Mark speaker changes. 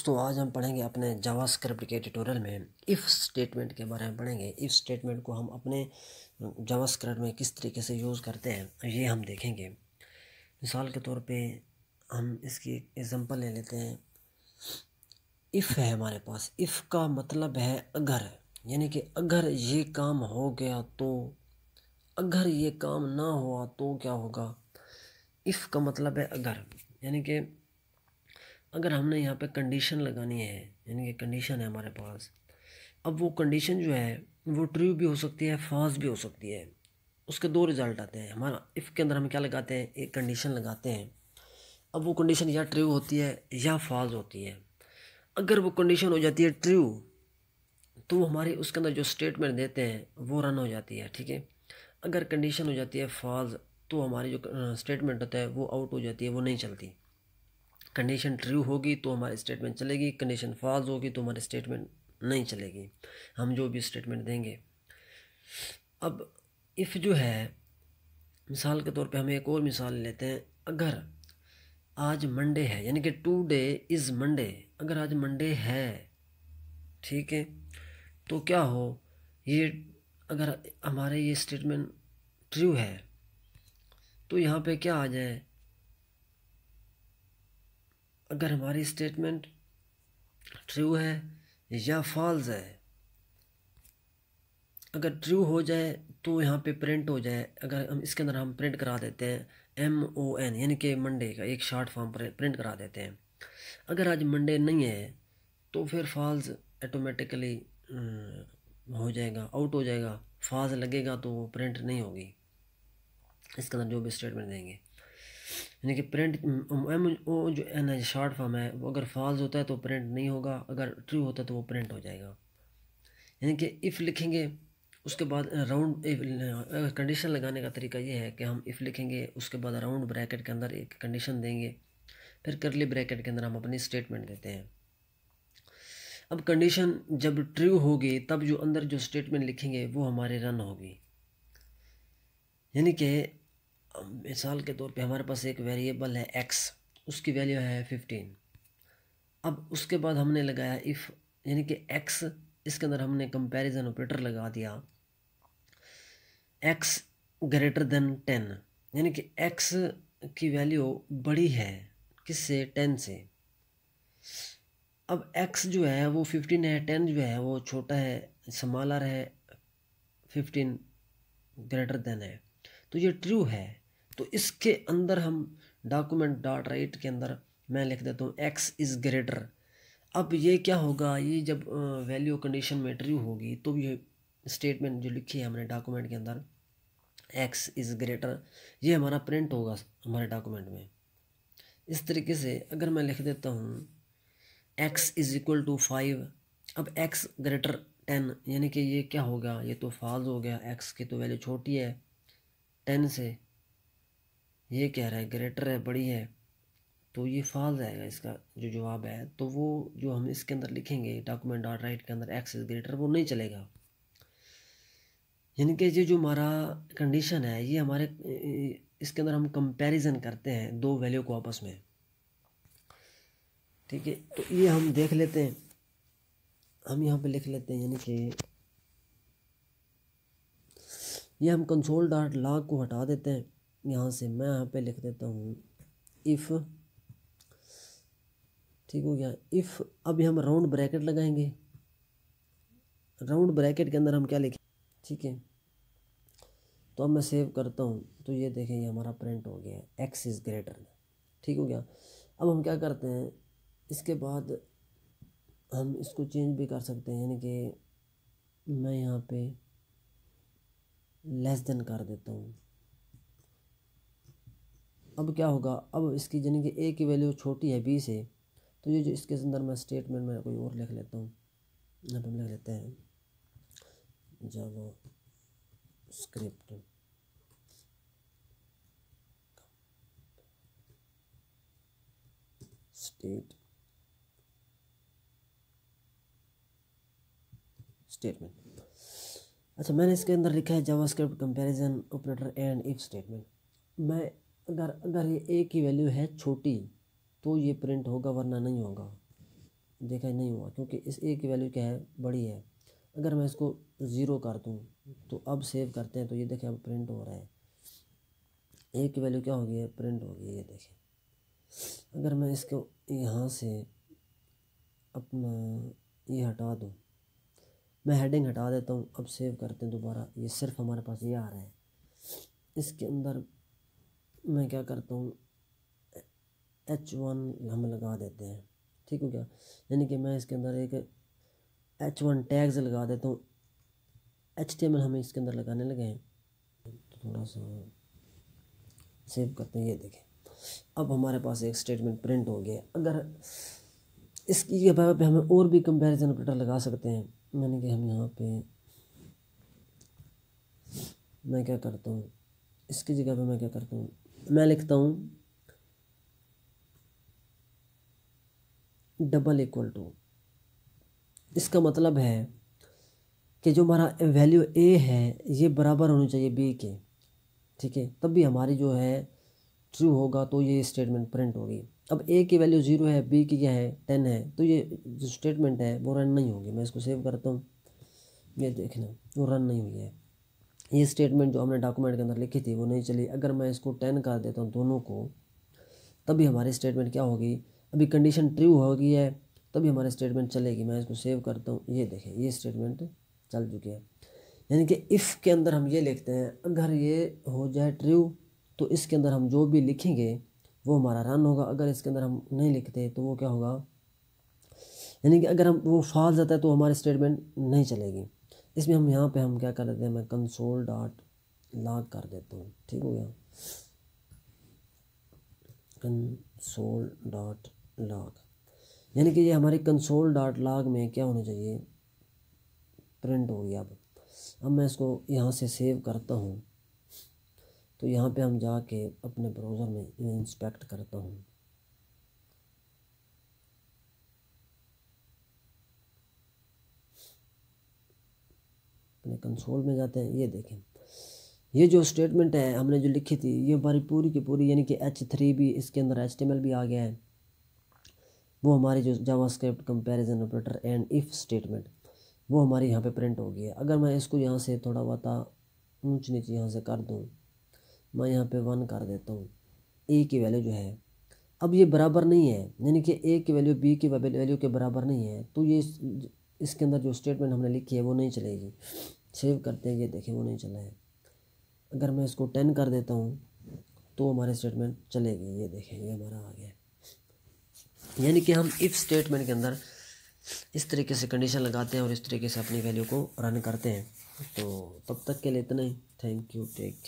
Speaker 1: दोस्तों आज हम पढ़ेंगे अपने जावास्क्रिप्ट के ट्यूटोरियल में इफ़ स्टेटमेंट के बारे में पढ़ेंगे। इफ़ स्टेटमेंट को हम अपने जावास्क्रिप्ट में किस तरीके से यूज़ करते हैं ये हम देखेंगे। मिसाल के तौर पे हम इसकी एग्जांपल ले लेते हैं। इफ़ है हमारे पास, इफ़ का मतलब है अगर, यानी कि अगर ये काम हो गया तो, अगर ये काम ना हुआ तो क्या होगा। इफ़ का मतलब है अगर, यानी कि अगर हमने यहाँ पे कंडीशन लगानी है, यानी कि कंडीशन है हमारे पास। अब वो कंडीशन जो है वो ट्रू भी हो सकती है, फॉल्स भी हो सकती है। उसके दो रिज़ल्ट आते हैं। हमारा इफ़ के अंदर हम क्या लगाते हैं, एक कंडीशन लगाते हैं। अब वो कंडीशन या ट्रू होती है या फॉल्स होती है। अगर वो कंडीशन हो जाती है ट्रू तो हमारी उसके अंदर जो स्टेटमेंट देते हैं वो रन हो जाती है, ठीक है। अगर कंडीशन हो जाती है फॉल्स तो हमारी जो स्टेटमेंट होता है वो आउट हो जाती है, वो नहीं चलती। कंडीशन ट्रू होगी तो हमारी स्टेटमेंट चलेगी, कंडीशन फॉल्स होगी तो हमारी स्टेटमेंट नहीं चलेगी, हम जो भी स्टेटमेंट देंगे। अब इफ़ जो है, मिसाल के तौर पे हम एक और मिसाल लेते हैं। अगर आज मंडे है, यानी कि टुडे इज़ मंडे, अगर आज मंडे है, ठीक है, तो क्या हो, ये अगर हमारे ये स्टेटमेंट ट्रू है तो यहाँ पे क्या आ जाए, अगर हमारी स्टेटमेंट ट्रू है या फॉल्स है। अगर ट्रू हो जाए तो यहाँ पे प्रिंट हो जाए। अगर हम इसके अंदर हम प्रिंट करा देते हैं MON, यानी कि मंडे का एक शॉर्ट फॉर्म प्रिंट करा देते हैं। अगर आज मंडे नहीं है तो फिर फॉल्स ऑटोमेटिकली हो जाएगा, आउट हो जाएगा। फॉल्स लगेगा तो वो प्रिंट नहीं होगी, इसके अंदर जो भी स्टेटमेंट देंगे। यानी कि प्रिंट वो जो है ना शॉर्ट फॉर्म है, वो अगर फॉल्स होता है तो प्रिंट नहीं होगा, अगर ट्रू होता है तो वो प्रिंट हो जाएगा। यानी कि इफ़ लिखेंगे, उसके बाद राउंड कंडीशन लगाने का तरीका ये है कि हम इफ़ लिखेंगे, उसके बाद राउंड ब्रैकेट के अंदर एक कंडीशन देंगे, फिर करली ब्रैकेट के अंदर हम अपनी स्टेटमेंट देते हैं। अब कंडीशन जब ट्रू होगी तब जो अंदर जो स्टेटमेंट लिखेंगे वो हमारे रन होगी। यानी कि मिसाल के तौर पे हमारे पास एक वेरिएबल है x, उसकी वैल्यू है 15। अब उसके बाद हमने लगाया इफ़, यानी कि x, इसके अंदर हमने कंपैरिजन ऑपरेटर लगा दिया, x ग्रेटर देन 10, यानी कि x की वैल्यू बड़ी है किससे, 10 से। अब x जो है वो 15 है, 10 जो है वो छोटा है, स्मॉलर है, 15 ग्रेटर देन है, तो ये ट्रू है। तो इसके अंदर हम डॉक्यूमेंट डॉट राइट के अंदर मैं लिख देता हूँ x इज़ ग्रेटर। अब ये क्या होगा, ये जब वैल्यू कंडीशन में ट्रू होगी तो ये स्टेटमेंट जो लिखी है हमने डॉक्यूमेंट के अंदर x इज़ ग्रेटर, ये हमारा प्रिंट होगा हमारे डॉक्यूमेंट में। इस तरीके से अगर मैं लिख देता हूँ x इज़ इक्वल टू 5, अब x ग्रेटर 10, यानी कि ये क्या होगा, ये तो फॉल्स हो गया, x की तो वैल्यू छोटी है 10 से, ये कह रहा है ग्रेटर है, बड़ी है, तो ये फॉल्स आएगा इसका जो जवाब है। तो वो जो हम इसके अंदर लिखेंगे डॉक्यूमेंट डॉट राइट के अंदर x इज़ ग्रेटर, वो नहीं चलेगा। यानी कि ये जो हमारा कंडीशन है ये हमारे इसके अंदर हम कंपैरिजन करते हैं दो वैल्यू को आपस में, ठीक है। तो ये हम देख लेते हैं, हम यहाँ पे लिख लेते हैं, यानी कि ये हम कंसोल डॉट लॉग को हटा देते हैं यहाँ से। मैं यहाँ पे लिख देता हूँ इफ़, ठीक हो गया। इफ़ अब हम राउंड ब्रैकेट लगाएंगे, राउंड ब्रैकेट के अंदर हम क्या लिखें, ठीक है। तो अब मैं सेव करता हूँ तो ये देखें ये हमारा प्रिंट हो गया है x इज़ ग्रेटर, ठीक हो गया। अब हम क्या करते हैं, इसके बाद हम इसको चेंज भी कर सकते हैं, यानी कि मैं यहाँ पे लेस देन कर देता हूँ। अब क्या होगा, अब इसकी यानी कि a की वैल्यू छोटी है b से, तो ये जो इसके अंदर मैं स्टेटमेंट में कोई और लिख लेता हूँ। यहाँ पे हम लिख लेते हैं जावा स्क्रिप्ट स्टेटमेंट। अच्छा, मैंने इसके अंदर लिखा है JavaScript comparison operator and if statement. मैं अगर ये a की वैल्यू है छोटी तो ये प्रिंट होगा, वरना नहीं होगा। देखा नहीं हुआ, क्योंकि इस ए की वैल्यू क्या है, बड़ी है। अगर मैं इसको 0 कर दूँ तो अब सेव करते हैं तो ये देखें अब प्रिंट हो रहा है, ए की वैल्यू क्या होगी, प्रिंट होगी, ये देखें। अगर मैं इसको यहाँ से अपना ये हटा दूँ, मैं हेडिंग हटा देता हूँ, अब सेव करते हैं दोबारा, ये सिर्फ हमारे पास ये आ रहा है। इसके अंदर मैं क्या करता हूँ, H1 हम लगा देते हैं, ठीक हो गया। यानी कि मैं इसके अंदर एक H1 टैग्स लगा देता हूँ, HTML हमें इसके अंदर लगाने लगे हैं, तो थोड़ा सा सेव करते हैं, ये देखें अब हमारे पास एक स्टेटमेंट प्रिंट हो गया। अगर इसकी जगह पे हमें और भी कंपैरिजन ऑपरेटर लगा सकते हैं, यानी कि हम यहाँ पे मैं क्या करता हूँ, इसकी जगह पे मैं क्या करता हूँ, मैं लिखता हूँ डबल इक्वल टू। इसका मतलब है कि जो हमारा वैल्यू ए है ये बराबर होनी चाहिए बी के, ठीक है, तब भी हमारी जो है ट्रू होगा, तो ये स्टेटमेंट प्रिंट होगी। अब ए की वैल्यू 0 है, बी की क्या है 10 है, तो ये जो स्टेटमेंट है वो रन नहीं होगी। मैं इसको सेव करता हूँ, ये देखना वो रन नहीं हुई है। ये स्टेटमेंट जो हमने डॉक्यूमेंट के अंदर लिखी थी वो नहीं चली। अगर मैं इसको 10 कर देता हूँ दोनों को, तभी हमारी स्टेटमेंट क्या होगी, अभी कंडीशन ट्रू हो गई है तभी हमारी स्टेटमेंट चलेगी। मैं इसको सेव करता हूँ, ये देखें ये स्टेटमेंट चल चुकी है। यानी कि इफ़ के अंदर हम ये लिखते हैं अगर ये हो जाए ट्रू तो इसके अंदर हम जो भी लिखेंगे वो हमारा रन होगा। अगर इसके अंदर हम नहीं लिखते तो वो क्या होगा, यानी कि अगर हम वो फॉल्स आता है तो हमारी स्टेटमेंट नहीं चलेगी। इसमें हम यहाँ पे हम क्या कर देते हैं, मैं कंसोल डॉट लॉग कर देता हूँ, ठीक हो गया, कंसोल डॉट लॉग, यानी कि ये हमारी कंसोल डॉट लॉग में क्या होना चाहिए, प्रिंट हो गया। अब मैं इसको यहाँ से सेव करता हूँ, तो यहाँ पे हम जाके अपने ब्राउज़र में इंस्पेक्ट करता हूँ, अपने कंसोल में जाते हैं, ये देखें ये जो स्टेटमेंट है हमने जो लिखी थी ये हमारी पूरी की पूरी, यानी कि H3 भी इसके अंदर HTML भी आ गया है, वो हमारी जो JavaScript comparison operator and if statement वो हमारी यहाँ पे प्रिंट हो गई है। अगर मैं इसको यहाँ से थोड़ा बहुत ऊंच नीचे यहाँ से कर दूँ, मैं यहाँ पे 1 कर देता हूँ, ए की वैल्यू जो है अब ये बराबर नहीं है, यानी कि ए की वैल्यू बी की वैल्यू के बराबर नहीं है, तो ये इसके अंदर जो स्टेटमेंट हमने लिखी है वो नहीं चलेगी। सेव करते हैं, ये देखें वो नहीं चला है। अगर मैं इसको 10 कर देता हूँ तो हमारी स्टेटमेंट चलेगी, ये देखें ये हमारा आ गया। यानी कि हम इफ़ स्टेटमेंट के अंदर इस तरीके से कंडीशन लगाते हैं और इस तरीके से अपनी वैल्यू को रन करते हैं। तो तब तक के लिए इतना ही, थैंक यू, टेक केयर।